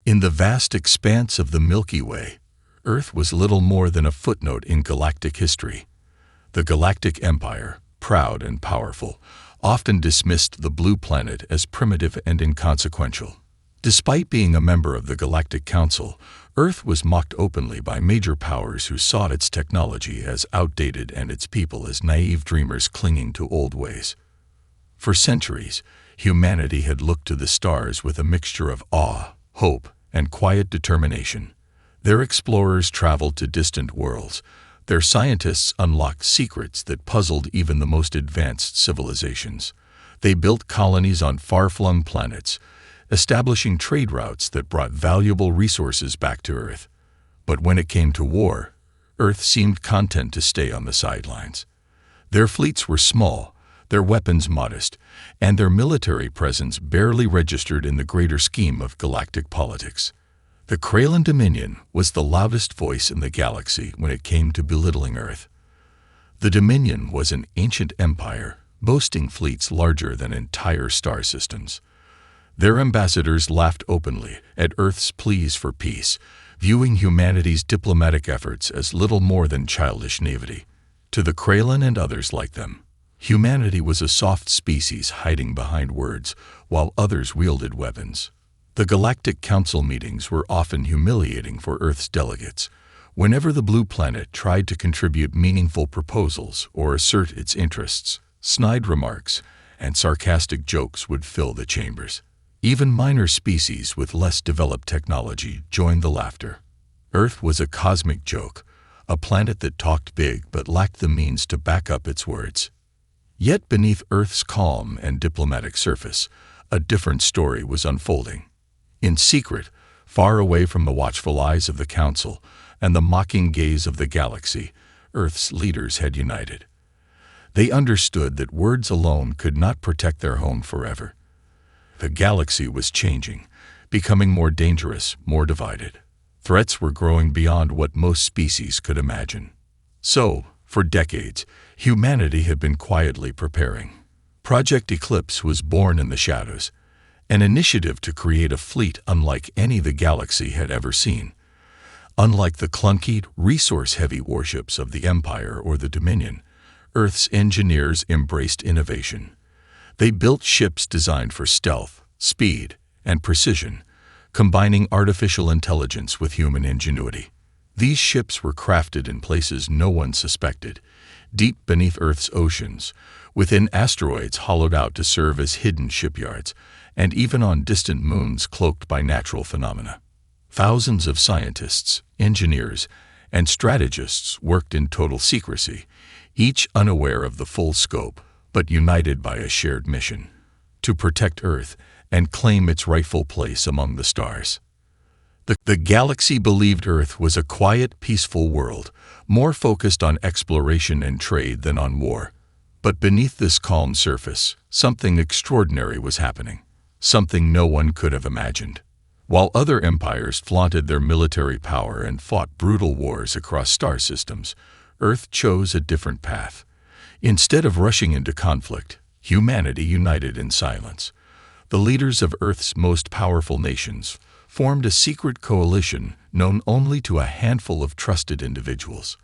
In the vast expanse of the Milky Way, Earth was little more than a footnote in galactic history. The Galactic Empire, proud and powerful, often dismissed the blue planet as primitive and inconsequential. Despite being a member of the Galactic Council, Earth was mocked openly by major powers who saw its technology as outdated and its people as naive dreamers clinging to old ways. For centuries, humanity had looked to the stars with a mixture of awe, hope, and quiet determination. Their explorers traveled to distant worlds. Their scientists unlocked secrets that puzzled even the most advanced civilizations. They built colonies on far-flung planets, establishing trade routes that brought valuable resources back to Earth. But when it came to war, Earth seemed content to stay on the sidelines. Their fleets were small, their weapons modest, and their military presence barely registered in the greater scheme of galactic politics. The Kraylan Dominion was the loudest voice in the galaxy when it came to belittling Earth. The Dominion was an ancient empire, boasting fleets larger than entire star systems. Their ambassadors laughed openly at Earth's pleas for peace, viewing humanity's diplomatic efforts as little more than childish naivety. To the Kraylan and others like them, humanity was a soft species hiding behind words, while others wielded weapons. The Galactic Council meetings were often humiliating for Earth's delegates. Whenever the blue planet tried to contribute meaningful proposals or assert its interests, snide remarks and sarcastic jokes would fill the chambers. Even minor species with less developed technology joined the laughter. Earth was a cosmic joke, a planet that talked big but lacked the means to back up its words. Yet beneath Earth's calm and diplomatic surface, a different story was unfolding. In secret, far away from the watchful eyes of the Council and the mocking gaze of the galaxy, Earth's leaders had united. They understood that words alone could not protect their home forever. The galaxy was changing, becoming more dangerous, more divided. Threats were growing beyond what most species could imagine. So, for decades, humanity had been quietly preparing. Project Eclipse was born in the shadows, an initiative to create a fleet unlike any the galaxy had ever seen. Unlike the clunky, resource-heavy warships of the Empire or the Dominion, Earth's engineers embraced innovation. They built ships designed for stealth, speed, and precision, combining artificial intelligence with human ingenuity. These ships were crafted in places no one suspected, deep beneath Earth's oceans, within asteroids hollowed out to serve as hidden shipyards, and even on distant moons cloaked by natural phenomena. Thousands of scientists, engineers, and strategists worked in total secrecy, each unaware of the full scope, but united by a shared mission: to protect Earth and claim its rightful place among the stars. The galaxy believed Earth was a quiet, peaceful world, more focused on exploration and trade than on war. But beneath this calm surface, something extraordinary was happening, something no one could have imagined. While other empires flaunted their military power and fought brutal wars across star systems, Earth chose a different path. Instead of rushing into conflict, humanity united in silence. The leaders of Earth's most powerful nations formed a secret coalition known only to a handful of trusted individuals.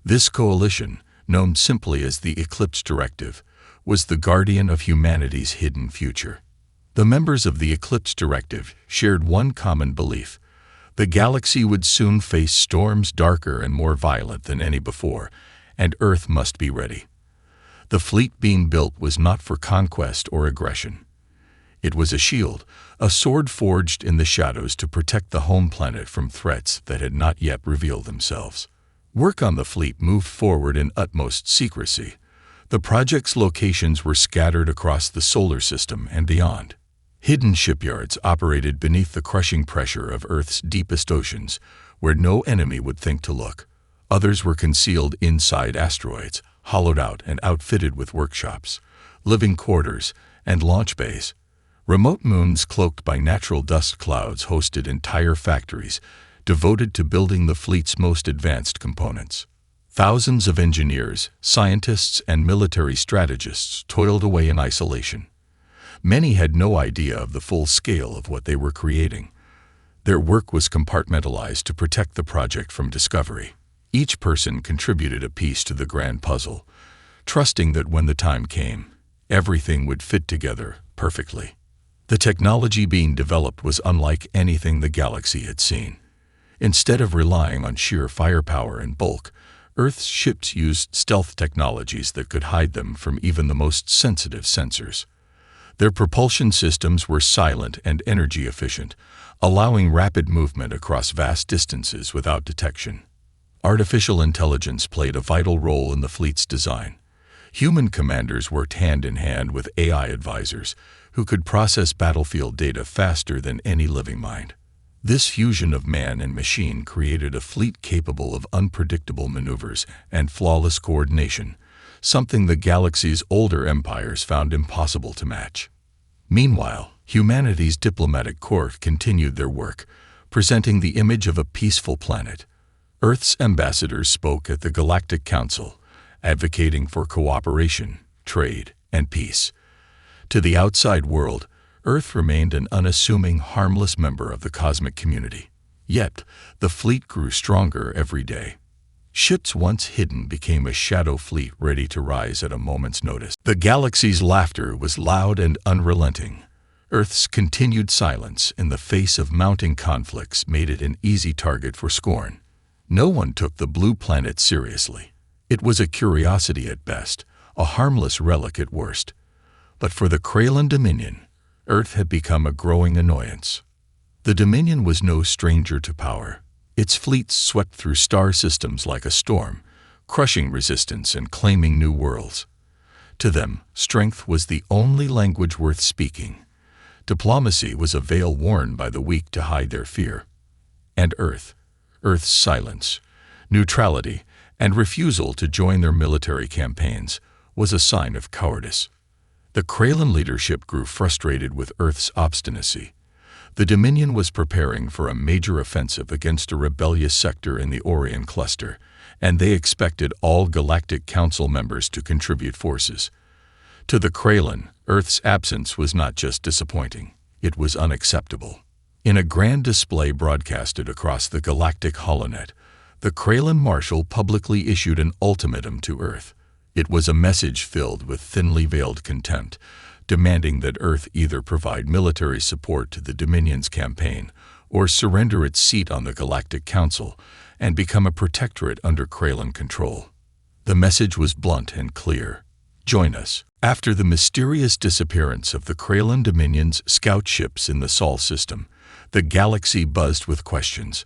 This coalition, known simply as the Eclipse Directive, was the guardian of humanity's hidden future. The members of the Eclipse Directive shared one common belief: the galaxy would soon face storms darker and more violent than any before, and Earth must be ready. The fleet being built was not for conquest or aggression. It was a shield, a sword forged in the shadows to protect the home planet from threats that had not yet revealed themselves. Work on the fleet moved forward in utmost secrecy. The project's locations were scattered across the solar system and beyond. Hidden shipyards operated beneath the crushing pressure of Earth's deepest oceans, where no enemy would think to look. Others were concealed inside asteroids, hollowed out and outfitted with workshops, living quarters, and launch bays. Remote moons cloaked by natural dust clouds hosted entire factories devoted to building the fleet's most advanced components. Thousands of engineers, scientists, and military strategists toiled away in isolation. Many had no idea of the full scale of what they were creating. Their work was compartmentalized to protect the project from discovery. Each person contributed a piece to the grand puzzle, trusting that when the time came, everything would fit together perfectly. The technology being developed was unlike anything the galaxy had seen. Instead of relying on sheer firepower and bulk, Earth's ships used stealth technologies that could hide them from even the most sensitive sensors. Their propulsion systems were silent and energy efficient, allowing rapid movement across vast distances without detection. Artificial intelligence played a vital role in the fleet's design. Human commanders worked hand in hand with AI advisors who could process battlefield data faster than any living mind. This fusion of man and machine created a fleet capable of unpredictable maneuvers and flawless coordination, something the galaxy's older empires found impossible to match. Meanwhile, humanity's diplomatic corps continued their work, presenting the image of a peaceful planet. Earth's ambassadors spoke at the Galactic Council, advocating for cooperation, trade, and peace. To the outside world, Earth remained an unassuming, harmless member of the cosmic community. Yet, the fleet grew stronger every day. Ships once hidden became a shadow fleet ready to rise at a moment's notice. The galaxy's laughter was loud and unrelenting. Earth's continued silence in the face of mounting conflicts made it an easy target for scorn. No one took the blue planet seriously. It was a curiosity at best, a harmless relic at worst. But for the Kraylan Dominion, Earth had become a growing annoyance. The Dominion was no stranger to power. Its fleets swept through star systems like a storm, crushing resistance and claiming new worlds. To them, strength was the only language worth speaking. Diplomacy was a veil worn by the weak to hide their fear. And Earth's silence, neutrality, and refusal to join their military campaigns was a sign of cowardice. The Kraylan leadership grew frustrated with Earth's obstinacy. The Dominion was preparing for a major offensive against a rebellious sector in the Orion cluster, and they expected all Galactic Council members to contribute forces. To the Kraylan, Earth's absence was not just disappointing, it was unacceptable. In a grand display broadcasted across the galactic holonet, the Kraylan Marshal publicly issued an ultimatum to Earth. It was a message filled with thinly veiled contempt, demanding that Earth either provide military support to the Dominion's campaign or surrender its seat on the Galactic Council and become a protectorate under Kraylan control. The message was blunt and clear. Join us. After the mysterious disappearance of the Kraylan Dominion's scout ships in the Sol system, the galaxy buzzed with questions,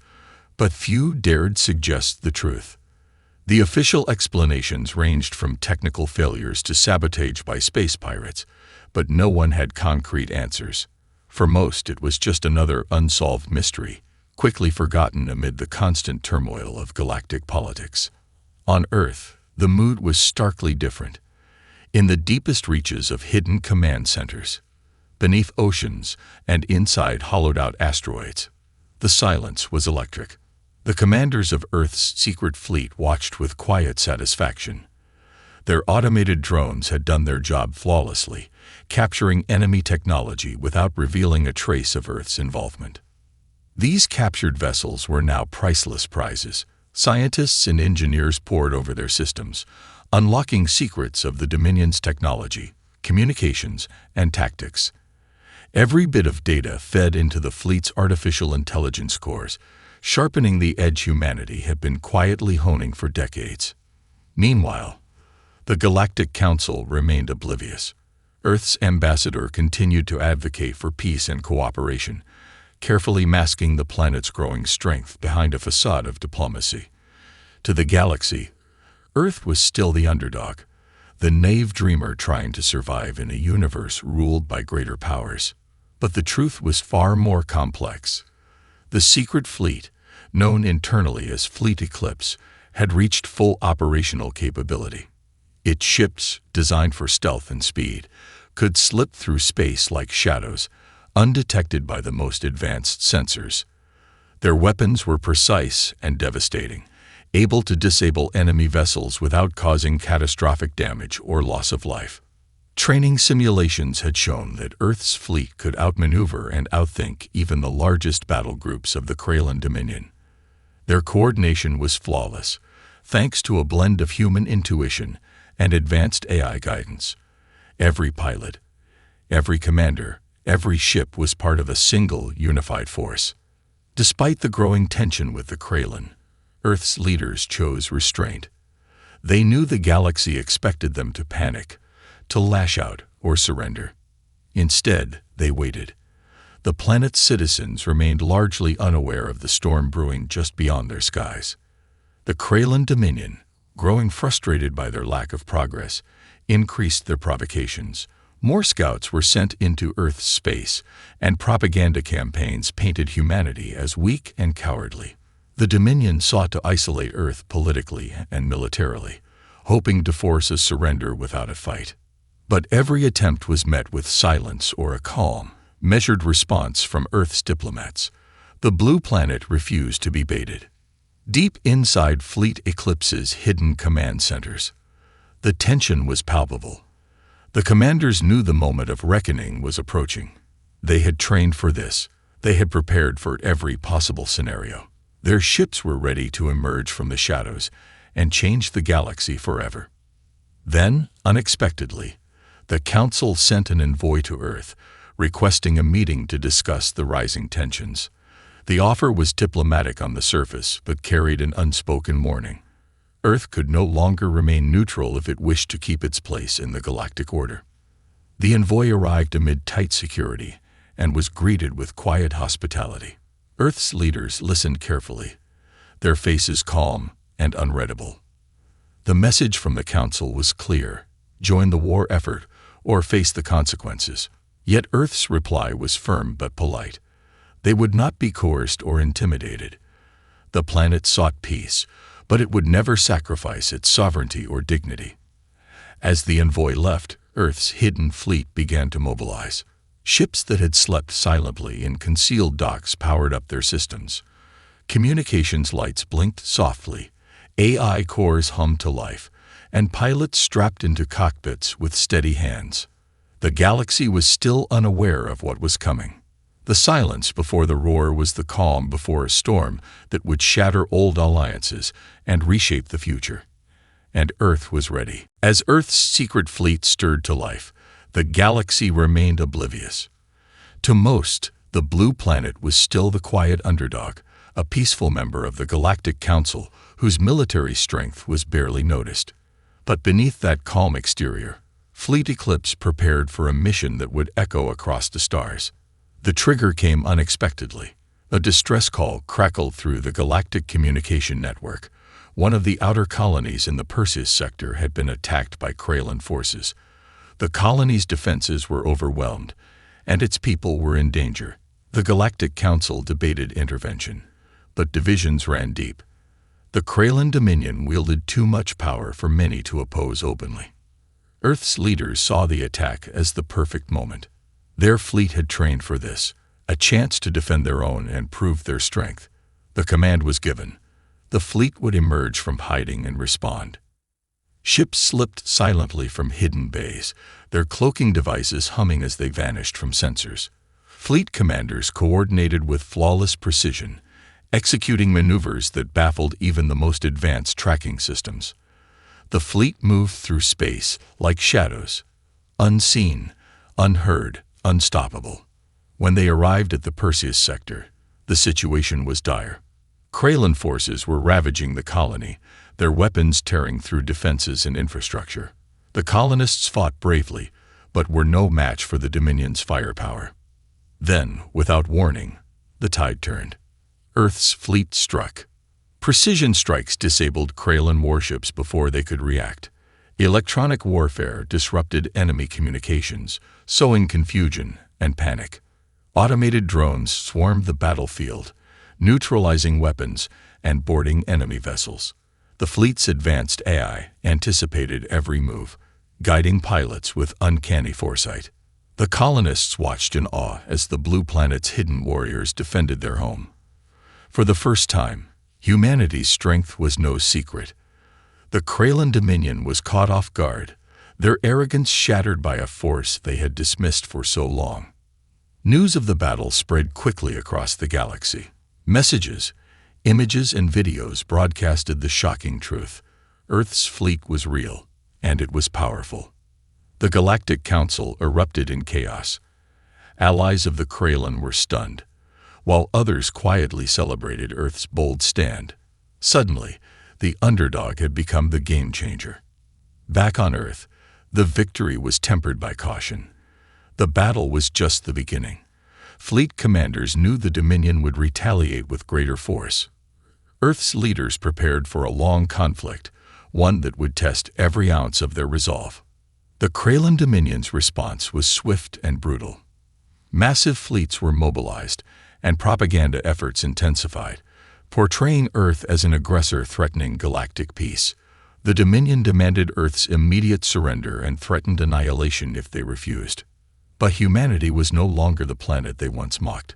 but few dared suggest the truth. The official explanations ranged from technical failures to sabotage by space pirates, but no one had concrete answers. For most, it was just another unsolved mystery, quickly forgotten amid the constant turmoil of galactic politics. On Earth, the mood was starkly different. In the deepest reaches of hidden command centers, beneath oceans and inside hollowed-out asteroids, the silence was electric. The commanders of Earth's secret fleet watched with quiet satisfaction. Their automated drones had done their job flawlessly, capturing enemy technology without revealing a trace of Earth's involvement. These captured vessels were now priceless prizes. Scientists and engineers pored over their systems, unlocking secrets of the Dominion's technology, communications, and tactics. Every bit of data fed into the fleet's artificial intelligence cores, sharpening the edge humanity had been quietly honing for decades. Meanwhile, the Galactic Council remained oblivious. Earth's ambassador continued to advocate for peace and cooperation, carefully masking the planet's growing strength behind a facade of diplomacy. To the galaxy, Earth was still the underdog, the naive dreamer trying to survive in a universe ruled by greater powers. But the truth was far more complex. The secret fleet, known internally as Fleet Eclipse, had reached full operational capability. Its ships, designed for stealth and speed, could slip through space like shadows, undetected by the most advanced sensors. Their weapons were precise and devastating, able to disable enemy vessels without causing catastrophic damage or loss of life. Training simulations had shown that Earth's fleet could outmaneuver and outthink even the largest battle groups of the Kraylan Dominion. Their coordination was flawless, thanks to a blend of human intuition and advanced AI guidance. Every pilot, every commander, every ship was part of a single, unified force. Despite the growing tension with the Kraylan, Earth's leaders chose restraint. They knew the galaxy expected them to panic, to lash out or surrender. Instead, they waited. The planet's citizens remained largely unaware of the storm brewing just beyond their skies. The Kraylan Dominion, growing frustrated by their lack of progress, increased their provocations. More scouts were sent into Earth's space, and propaganda campaigns painted humanity as weak and cowardly. The Dominion sought to isolate Earth politically and militarily, hoping to force a surrender without a fight. But every attempt was met with silence or a calm, measured response from Earth's diplomats. The blue planet refused to be baited. Deep inside Fleet Eclipse's hidden command centers, the tension was palpable. The commanders knew the moment of reckoning was approaching. They had trained for this. They had prepared for every possible scenario. Their ships were ready to emerge from the shadows and change the galaxy forever. Then, unexpectedly, the Council sent an envoy to Earth, requesting a meeting to discuss the rising tensions. The offer was diplomatic on the surface, but carried an unspoken warning. Earth could no longer remain neutral if it wished to keep its place in the galactic order. The envoy arrived amid tight security and was greeted with quiet hospitality. Earth's leaders listened carefully, their faces calm and unreadable. The message from the Council was clear: join the war effort or face the consequences. Yet Earth's reply was firm but polite. They would not be coerced or intimidated. The planet sought peace, but it would never sacrifice its sovereignty or dignity. As the envoy left, Earth's hidden fleet began to mobilize. Ships that had slept silently in concealed docks powered up their systems. Communications lights blinked softly, AI cores hummed to life, and pilots strapped into cockpits with steady hands. The galaxy was still unaware of what was coming. The silence before the roar was the calm before a storm that would shatter old alliances and reshape the future. And Earth was ready. As Earth's secret fleet stirred to life, the galaxy remained oblivious. To most, the blue planet was still the quiet underdog, a peaceful member of the Galactic Council whose military strength was barely noticed. But beneath that calm exterior, Fleet Eclipse prepared for a mission that would echo across the stars. The trigger came unexpectedly. A distress call crackled through the galactic communication network. One of the outer colonies in the Perseus sector had been attacked by Kraylan forces. The colony's defenses were overwhelmed, and its people were in danger. The Galactic Council debated intervention, but divisions ran deep. The Kraylan Dominion wielded too much power for many to oppose openly. Earth's leaders saw the attack as the perfect moment. Their fleet had trained for this, a chance to defend their own and prove their strength. The command was given. The fleet would emerge from hiding and respond. Ships slipped silently from hidden bays, their cloaking devices humming as they vanished from sensors. Fleet commanders coordinated with flawless precision, executing maneuvers that baffled even the most advanced tracking systems. The fleet moved through space like shadows, unseen, unheard, unstoppable. When they arrived at the Perseus sector, the situation was dire. Kraylan forces were ravaging the colony, their weapons tearing through defenses and infrastructure. The colonists fought bravely, but were no match for the Dominion's firepower. Then, without warning, the tide turned. Earth's fleet struck. Precision strikes disabled Kraylan warships before they could react. Electronic warfare disrupted enemy communications, sowing confusion and panic. Automated drones swarmed the battlefield, neutralizing weapons and boarding enemy vessels. The fleet's advanced AI anticipated every move, guiding pilots with uncanny foresight. The colonists watched in awe as the blue planet's hidden warriors defended their home. For the first time, humanity's strength was no secret. The Kraylan Dominion was caught off guard, their arrogance shattered by a force they had dismissed for so long. News of the battle spread quickly across the galaxy. Messages, images, and videos broadcasted the shocking truth. Earth's fleet was real, and it was powerful. The Galactic Council erupted in chaos. Allies of the Kraylan were stunned, while others quietly celebrated Earth's bold stand. Suddenly, the underdog had become the game-changer. Back on Earth, the victory was tempered by caution. The battle was just the beginning. Fleet commanders knew the Dominion would retaliate with greater force. Earth's leaders prepared for a long conflict, one that would test every ounce of their resolve. The Kraylan Dominion's response was swift and brutal. Massive fleets were mobilized, and propaganda efforts intensified, portraying Earth as an aggressor threatening galactic peace. The Dominion demanded Earth's immediate surrender and threatened annihilation if they refused. But humanity was no longer the planet they once mocked.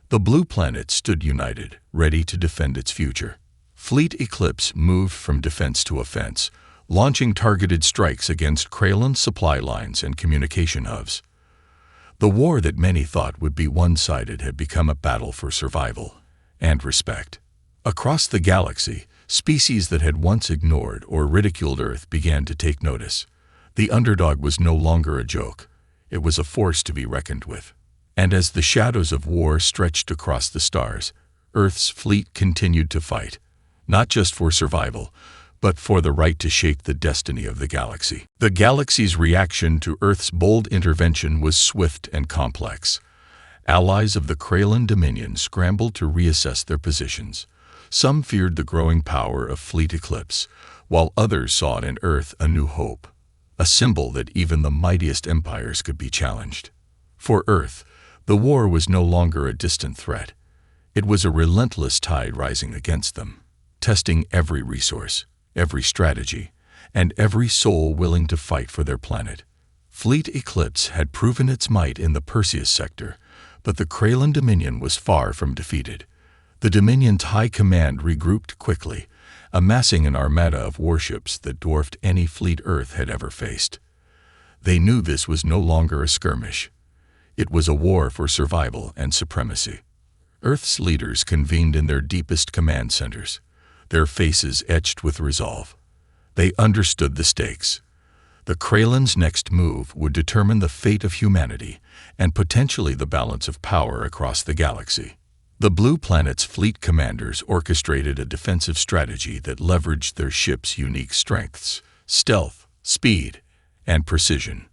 The Blue Planet stood united, ready to defend its future. Fleet Eclipse moved from defense to offense, launching targeted strikes against Kraylan supply lines and communication hubs. The war that many thought would be one-sided had become a battle for survival and respect. Across the galaxy, species that had once ignored or ridiculed Earth began to take notice. The underdog was no longer a joke. It was a force to be reckoned with. And as the shadows of war stretched across the stars, Earth's fleet continued to fight, not just for survival, but for the right to shape the destiny of the galaxy. The galaxy's reaction to Earth's bold intervention was swift and complex. Allies of the Kraylan Dominion scrambled to reassess their positions. Some feared the growing power of Fleet Eclipse, while others saw in Earth a new hope, a symbol that even the mightiest empires could be challenged. For Earth, the war was no longer a distant threat. It was a relentless tide rising against them, testing every resource, every strategy, and every soul willing to fight for their planet. Fleet Eclipse had proven its might in the Perseus sector, but the Kraylan Dominion was far from defeated. The Dominion's high command regrouped quickly, amassing an armada of warships that dwarfed any fleet Earth had ever faced. They knew this was no longer a skirmish. It was a war for survival and supremacy. Earth's leaders convened in their deepest command centers, their faces etched with resolve. They understood the stakes. The Kraylan's next move would determine the fate of humanity and potentially the balance of power across the galaxy. The Blue Planet's fleet commanders orchestrated a defensive strategy that leveraged their ship's unique strengths: stealth, speed, and precision.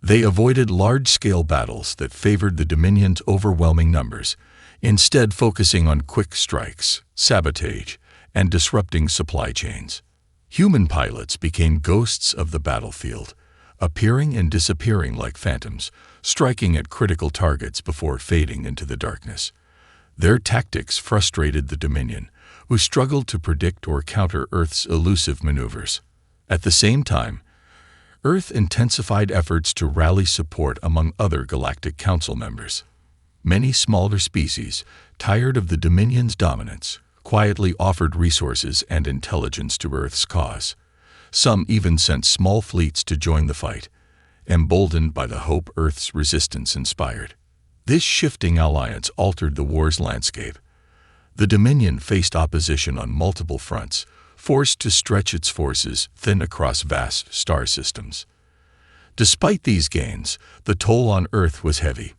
They avoided large-scale battles that favored the Dominion's overwhelming numbers, instead focusing on quick strikes, sabotage, and disrupting supply chains. Human pilots became ghosts of the battlefield, appearing and disappearing like phantoms, striking at critical targets before fading into the darkness. Their tactics frustrated the Dominion, who struggled to predict or counter Earth's elusive maneuvers. At the same time, Earth intensified efforts to rally support among other Galactic Council members. Many smaller species, tired of the Dominion's dominance, quietly offered resources and intelligence to Earth's cause. Some even sent small fleets to join the fight, emboldened by the hope Earth's resistance inspired. This shifting alliance altered the war's landscape. The Dominion faced opposition on multiple fronts, forced to stretch its forces thin across vast star systems. Despite these gains, the toll on Earth was heavy.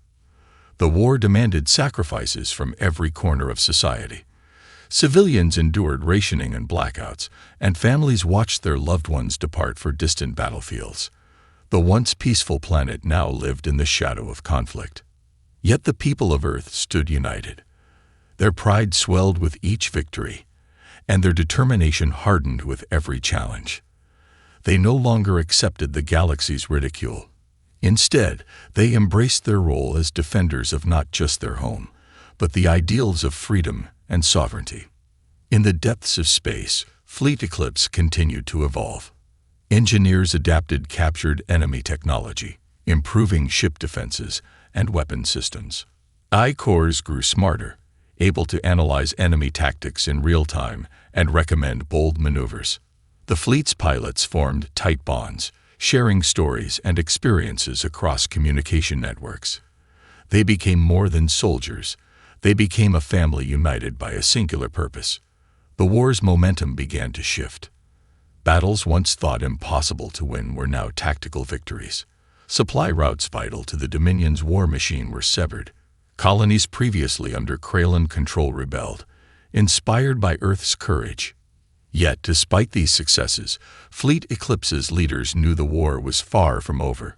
The war demanded sacrifices from every corner of society. Civilians endured rationing and blackouts, and families watched their loved ones depart for distant battlefields. The once peaceful planet now lived in the shadow of conflict. Yet the people of Earth stood united. Their pride swelled with each victory, and their determination hardened with every challenge. They no longer accepted the galaxy's ridicule. Instead, they embraced their role as defenders of not just their home, but the ideals of freedom and sovereignty. In the depths of space, Fleet Eclipse continued to evolve. Engineers adapted captured enemy technology, improving ship defenses and weapon systems. I-Cores grew smarter, able to analyze enemy tactics in real time and recommend bold maneuvers. The fleet's pilots formed tight bonds, sharing stories and experiences across communication networks. They became more than soldiers. They became a family united by a singular purpose. The war's momentum began to shift. Battles once thought impossible to win were now tactical victories. Supply routes vital to the Dominion's war machine were severed. Colonies previously under Kraylan control rebelled, inspired by Earth's courage. Yet, despite these successes, Fleet Eclipse's leaders knew the war was far from over.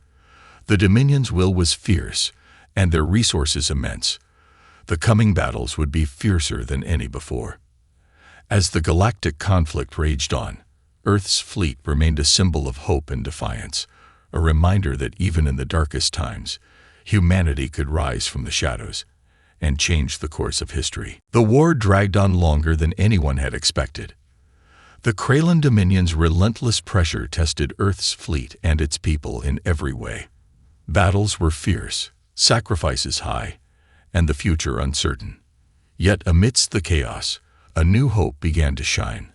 The Dominion's will was fierce, and their resources immense. The coming battles would be fiercer than any before. As the galactic conflict raged on, Earth's fleet remained a symbol of hope and defiance, a reminder that even in the darkest times, humanity could rise from the shadows and change the course of history. The war dragged on longer than anyone had expected. The Kraylan Dominion's relentless pressure tested Earth's fleet and its people in every way. Battles were fierce, sacrifices high, and the future uncertain. Yet amidst the chaos, a new hope began to shine,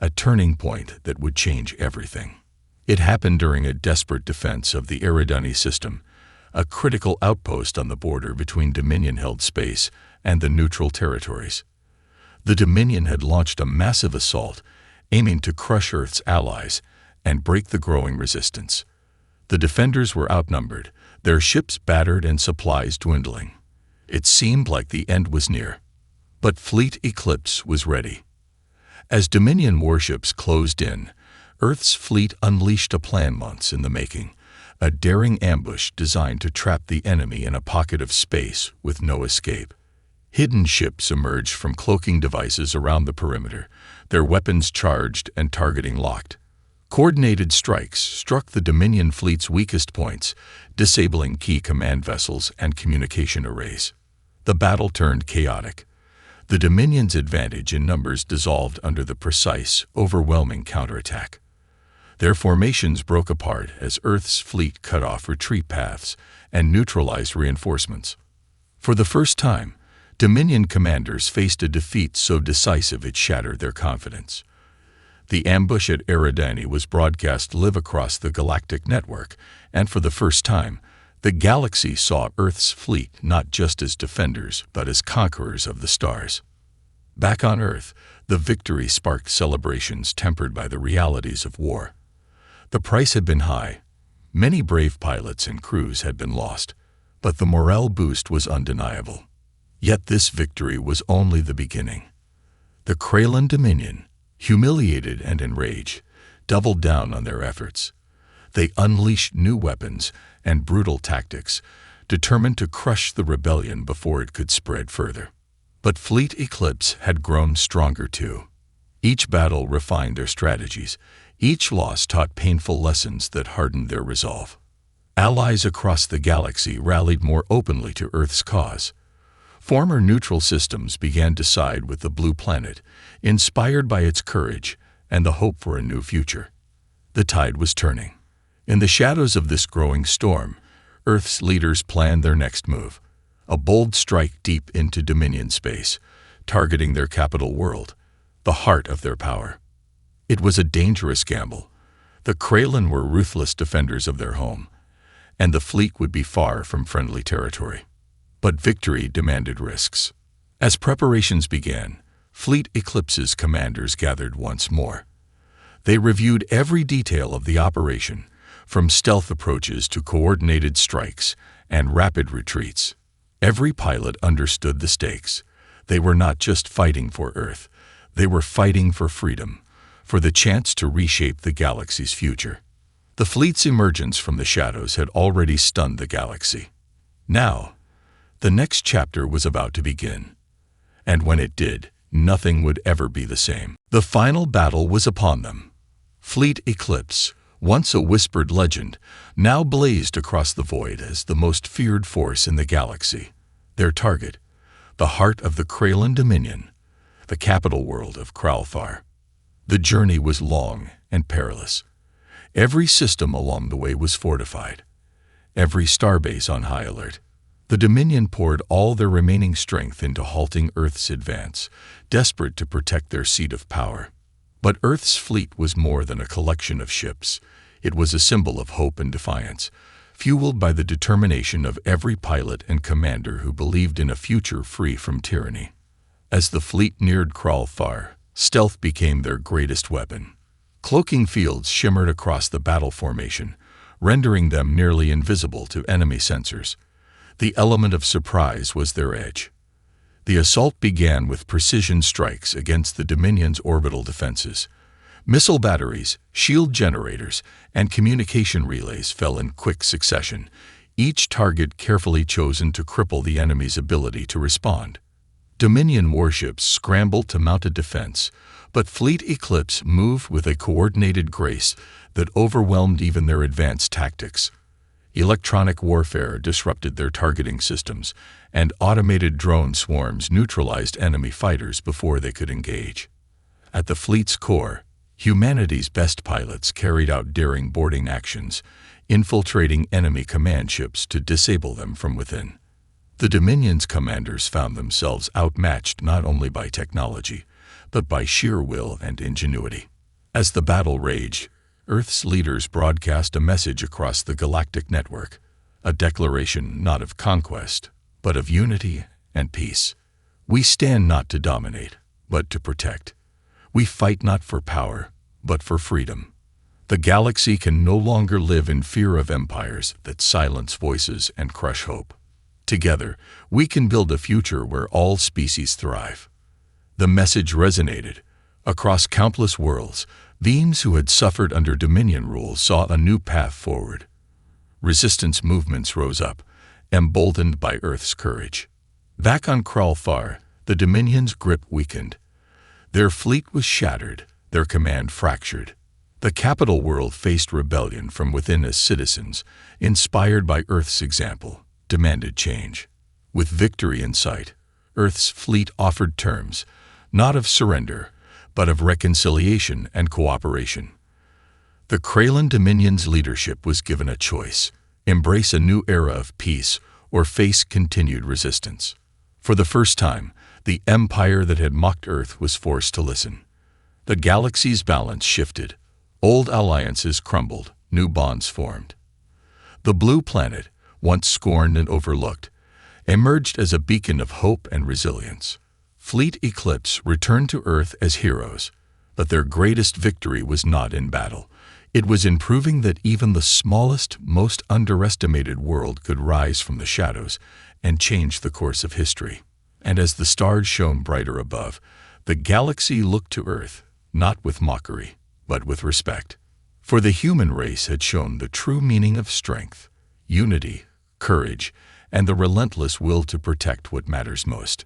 a turning point that would change everything. It happened during a desperate defense of the Eridani system, a critical outpost on the border between Dominion-held space and the neutral territories. The Dominion had launched a massive assault, aiming to crush Earth's allies and break the growing resistance. The defenders were outnumbered, their ships battered and supplies dwindling. It seemed like the end was near. But Fleet Eclipse was ready. As Dominion warships closed in, Earth's fleet unleashed a plan months in the making, a daring ambush designed to trap the enemy in a pocket of space with no escape. Hidden ships emerged from cloaking devices around the perimeter, their weapons charged and targeting locked. Coordinated strikes struck the Dominion fleet's weakest points, disabling key command vessels and communication arrays. The battle turned chaotic. The Dominion's advantage in numbers dissolved under the precise, overwhelming counterattack. Their formations broke apart as Earth's fleet cut off retreat paths and neutralized reinforcements. For the first time, Dominion commanders faced a defeat so decisive it shattered their confidence. The ambush at Eridani was broadcast live across the galactic network, and for the first time, the galaxy saw Earth's fleet not just as defenders, but as conquerors of the stars. Back on Earth, the victory sparked celebrations tempered by the realities of war. The price had been high. Many brave pilots and crews had been lost, but the morale boost was undeniable. Yet this victory was only the beginning. The Kraylan Dominion, humiliated and enraged, doubled down on their efforts. They unleashed new weapons and brutal tactics, determined to crush the rebellion before it could spread further. But Fleet Eclipse had grown stronger too. Each battle refined their strategies. Each loss taught painful lessons that hardened their resolve. Allies across the galaxy rallied more openly to Earth's cause. Former neutral systems began to side with the Blue Planet, inspired by its courage and the hope for a new future. The tide was turning. In the shadows of this growing storm, Earth's leaders planned their next move, a bold strike deep into Dominion space, targeting their capital world, the heart of their power. It was a dangerous gamble. The Kraylan were ruthless defenders of their home, and the fleet would be far from friendly territory. But victory demanded risks. As preparations began, Fleet Eclipse's commanders gathered once more. They reviewed every detail of the operation, from stealth approaches to coordinated strikes and rapid retreats. Every pilot understood the stakes. They were not just fighting for Earth. They were fighting for freedom, for the chance to reshape the galaxy's future. The fleet's emergence from the shadows had already stunned the galaxy. Now, the next chapter was about to begin. And when it did, nothing would ever be the same. The final battle was upon them. Fleet Eclipse, once a whispered legend, now blazed across the void as the most feared force in the galaxy. Their target, the heart of the Kraylan Dominion, the capital world of Kralthar. The journey was long and perilous. Every system along the way was fortified, every starbase on high alert. The Dominion poured all their remaining strength into halting Earth's advance, desperate to protect their seat of power. But Earth's fleet was more than a collection of ships. It was a symbol of hope and defiance, fueled by the determination of every pilot and commander who believed in a future free from tyranny. As the fleet neared Kralfar, stealth became their greatest weapon. Cloaking fields shimmered across the battle formation, rendering them nearly invisible to enemy sensors. The element of surprise was their edge. The assault began with precision strikes against the Dominion's orbital defenses. Missile batteries, shield generators, and communication relays fell in quick succession, each target carefully chosen to cripple the enemy's ability to respond. Dominion warships scrambled to mount a defense, but Fleet Eclipse moved with a coordinated grace that overwhelmed even their advanced tactics. Electronic warfare disrupted their targeting systems, and automated drone swarms neutralized enemy fighters before they could engage. At the fleet's core, humanity's best pilots carried out daring boarding actions, infiltrating enemy command ships to disable them from within. The Dominion's commanders found themselves outmatched not only by technology, but by sheer will and ingenuity. As the battle raged, Earth's leaders broadcast a message across the galactic network, a declaration not of conquest, but of unity and peace. We stand not to dominate, but to protect. We fight not for power, but for freedom. The galaxy can no longer live in fear of empires that silence voices and crush hope. Together, we can build a future where all species thrive. The message resonated. Across countless worlds, beings who had suffered under Dominion rule saw a new path forward. Resistance movements rose up, emboldened by Earth's courage. Back on Kralfar, the Dominion's grip weakened. Their fleet was shattered, their command fractured. The capital world faced rebellion from within as citizens, inspired by Earth's example, demanded change. With victory in sight, Earth's fleet offered terms, not of surrender, but of reconciliation and cooperation. The Kralin Dominion's leadership was given a choice: embrace a new era of peace or face continued resistance. For the first time, the empire that had mocked Earth was forced to listen. The galaxy's balance shifted. Old alliances crumbled, new bonds formed. The blue planet, once scorned and overlooked, emerged as a beacon of hope and resilience. Fleet Eclipse returned to Earth as heroes, but their greatest victory was not in battle. It was in proving that even the smallest, most underestimated world could rise from the shadows and change the course of history. And as the stars shone brighter above, the galaxy looked to Earth, not with mockery, but with respect. For the human race had shown the true meaning of strength, unity, courage, and the relentless will to protect what matters most.